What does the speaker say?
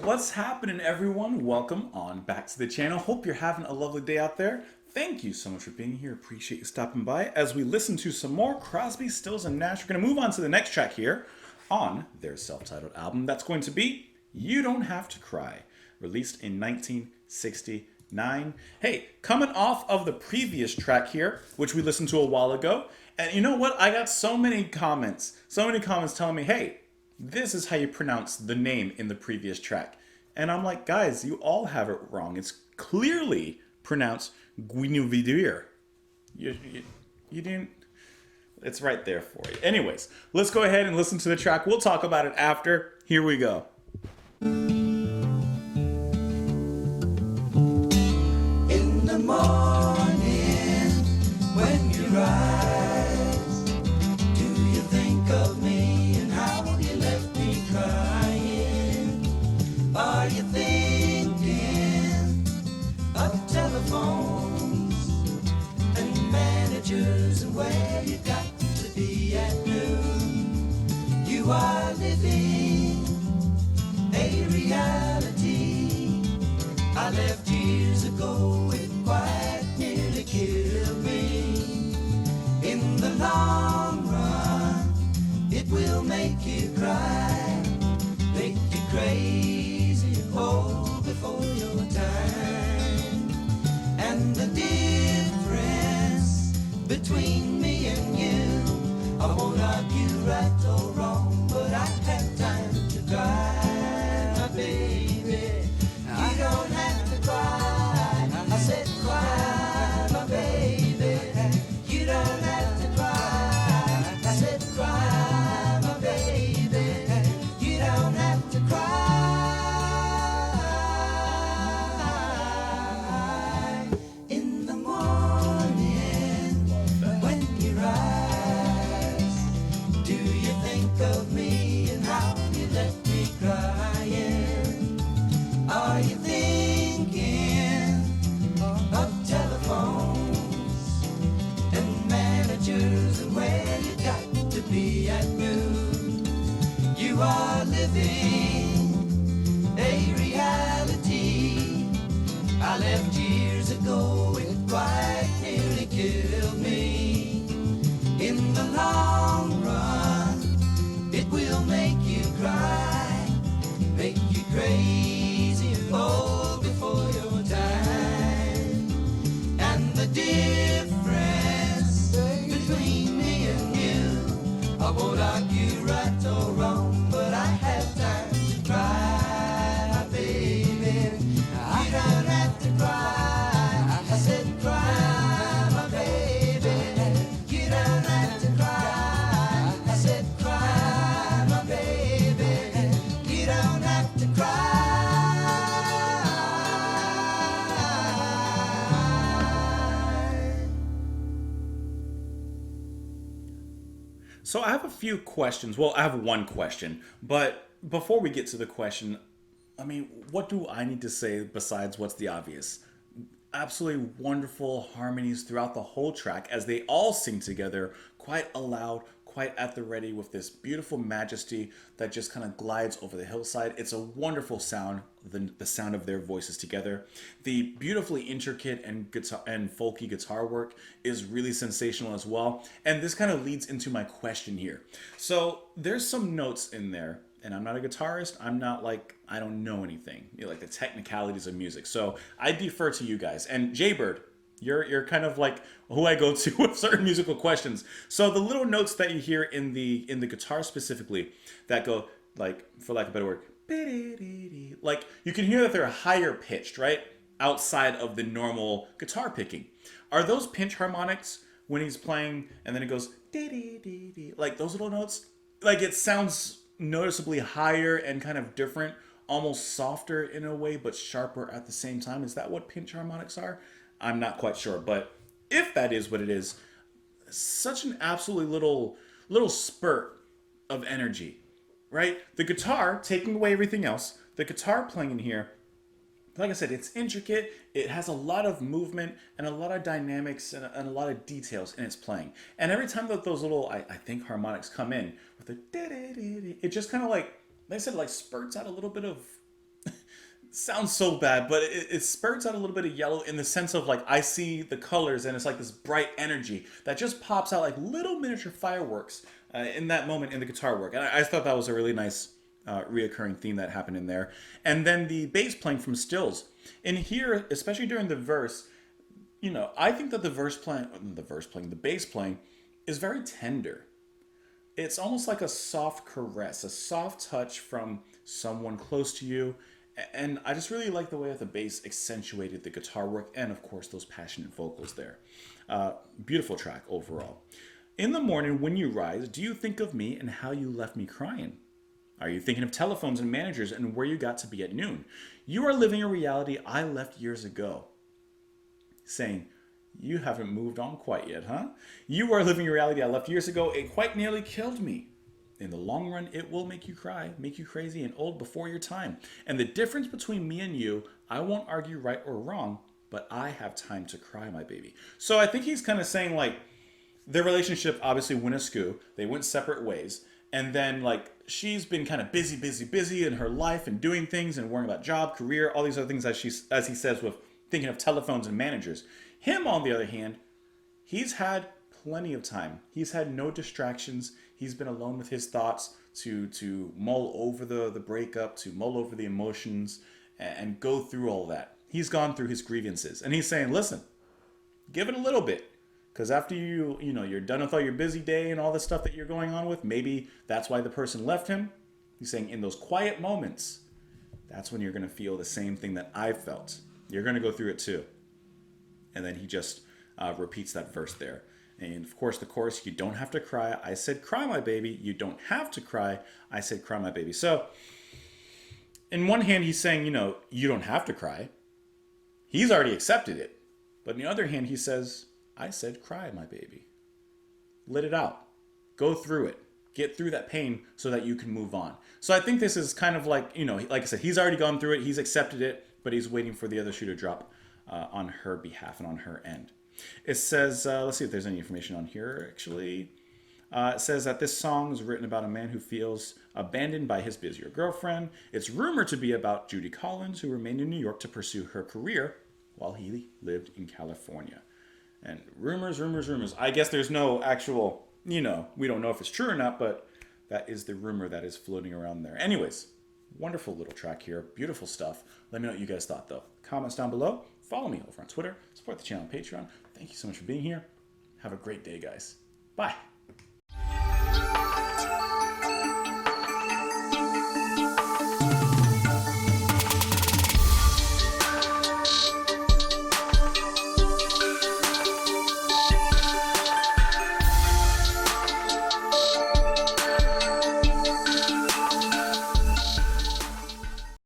What's happening, everyone? Welcome on back to the channel. Hope you're having a lovely day out there. Thank you so much for being here. Appreciate you stopping by as we listen to some more Crosby, Stills, and Nash. We're going to move on to the next track here on their self-titled album. That's going to be You Don't Have to Cry, released in 1969. Hey, coming off of the previous track here, which we listened to a while ago, and you know what? I got so many comments telling me, hey, this is how you pronounce the name in the previous track. And I'm like, guys, you all have it wrong. It's clearly pronounced Guinevere. You didn't... It's right there for you. Anyways, let's go ahead and listen to the track. We'll talk about it after. Here we go. In the morning, when you rise, do you think of me and how you left me crying? Are you thinking of telephones and managers and where you got to be at noon? You are living a reality I left years ago. It quite nearly killed me. In the long run, it will make you cry, make you crazy, oh, before your time. And the difference between me and you, I won't argue right or wrong, but I have time to cry, my baby. You don't have to cry, I said cry, my baby. You don't have to cry, I said cry, my baby. You don't have to cry. In the morning, when you rise, do you think of me and how you left me crying? Are you thinking of telephones and managers and where you got to be at noon? You are living a reality I left years ago. It quite nearly killed me. In the long run, it will make you cry, make you crazy, oh, before your time. And the difference between me and you, I won't argue right or wrong, but I have time to cry, my baby. You don't have to cry, I said cry, my baby. You don't have to cry, I said cry, my baby. You don't have to cry. So I have a few questions. Well, I have one question. But before we get to the question, I mean, what do I need to say besides what's the obvious? Absolutely wonderful harmonies throughout the whole track as they all sing together, quite loud, quite at the ready, with this beautiful majesty that just kind of glides over the hillside. It's a wonderful sound, the sound of their voices together. The beautifully intricate and guitar and folky guitar work is really sensational as well. And this kind of leads into my question here. So there's some notes in there, and I'm not a guitarist. I'm not like, I don't know anything, you know, like the technicalities of music. So I defer to you guys. And Jaybird, you're kind of like who I go to with certain musical questions. So the little notes that you hear in the guitar specifically that go like, for lack of a better word, like you can hear that they're higher pitched, right? Outside of the normal guitar picking. Are those pinch harmonics when he's playing and then it goes like those little notes? Like it sounds noticeably higher and kind of different, almost softer in a way, but sharper at the same time. Is that what pinch harmonics are? I'm not quite sure, but if that is what it is, such an absolutely little spurt of energy, right? The guitar taking away everything else, the guitar playing in here, like I said, it's intricate. It has a lot of movement and a lot of dynamics and a lot of details in its playing. And every time that those little, I think harmonics come in with the, it just kind of like I said, like spurts out a little bit of, sounds so bad, but it spurts out a little bit of yellow in the sense of like I see the colors and it's like this bright energy that just pops out like little miniature fireworks in that moment in the guitar work. And I thought that was a really nice reoccurring theme that happened in there. And then the bass playing from Stills. In here, especially during the verse, I think that the bass playing is very tender. It's almost like a soft caress, a soft touch from someone close to you. And I just really like the way that the bass accentuated the guitar work and, of course, those passionate vocals there. Beautiful track overall. In the morning when you rise, do you think of me and how you left me crying? Are you thinking of telephones and managers and where you got to be at noon? You are living a reality I left years ago. Saying, you haven't moved on quite yet, huh? You are living a reality I left years ago. It quite nearly killed me. In the long run, it will make you cry, make you crazy and old before your time. And the difference between me and you, I won't argue right or wrong, but I have time to cry, my baby. So I think he's kind of saying like their relationship obviously went askew. They went separate ways. And then like she's been kind of busy in her life and doing things and worrying about job, career, all these other things as he says with thinking of telephones and managers. Him, on the other hand, he's had plenty of time. He's had no distractions. He's been alone with his thoughts to mull over the breakup, to mull over the emotions, and go through all that. He's gone through his grievances. And he's saying, listen, give it a little bit. Because after you're done with all your busy day and all the stuff that you're going on with, maybe that's why the person left him. He's saying in those quiet moments, that's when you're going to feel the same thing that I felt. You're going to go through it too. And then he just repeats that verse there. And of course, the chorus, you don't have to cry. I said, cry, my baby. You don't have to cry. I said, cry, my baby. So, in one hand, he's saying, you don't have to cry. He's already accepted it. But on the other hand, he says, I said, cry, my baby. Let it out. Go through it. Get through that pain so that you can move on. So I think this is kind of like, like I said, he's already gone through it. He's accepted it, but he's waiting for the other shoe to drop on her behalf and on her end. It says, let's see if there's any information on here, actually. It says that this song is written about a man who feels abandoned by his busier girlfriend. It's rumored to be about Judy Collins, who remained in New York to pursue her career while he lived in California. And rumors. I guess there's no actual, we don't know if it's true or not, but that is the rumor that is floating around there. Anyways, wonderful little track here. Beautiful stuff. Let me know what you guys thought, though. Comments down below. Follow me over on Twitter. Support the channel on Patreon. Thank you so much for being here. Have a great day, guys. Bye.